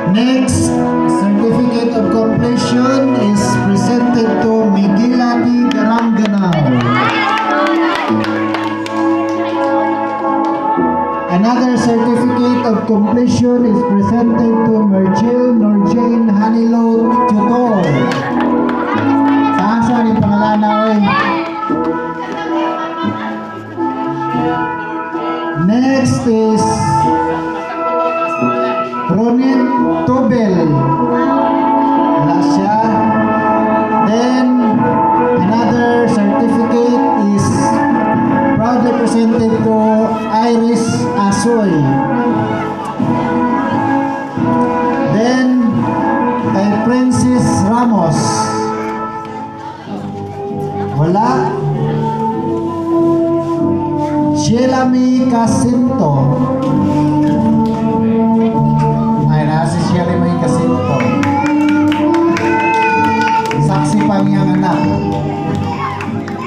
Next, certificate of completion is presented to Migilati Garangganao. Another certificate of completion is presented to Merchil Norjane Hanilo Tutor. Taasa ni pangalan na oy. Next is Ronin Tobel. Wala siya. Then another certificate is proudly presented to Iris Asoy. Then kay Princess Ramos. Wala. Shelami Casinto. Ay, nasa si Shelami Casinto. Saksi pa niyang anak.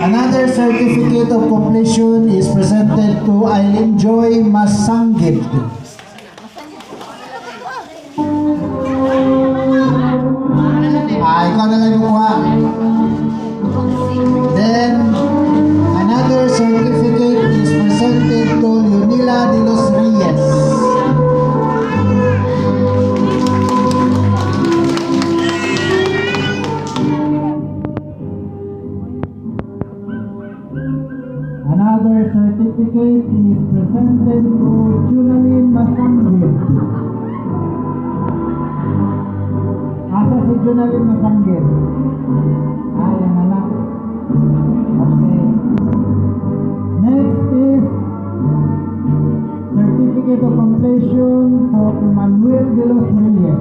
Another certificate of completion is presented to Eileen Joy Masanggit. Ikaw na lang yung kuha. Then, another certificate is presented to Leonila de los Reyes. Another certificate is presented to Junaline Masanggit. Asa si Junaline Masanggit? Ay, ang anak. Okay. Next is certificate of completion for Manuel de los Reyes.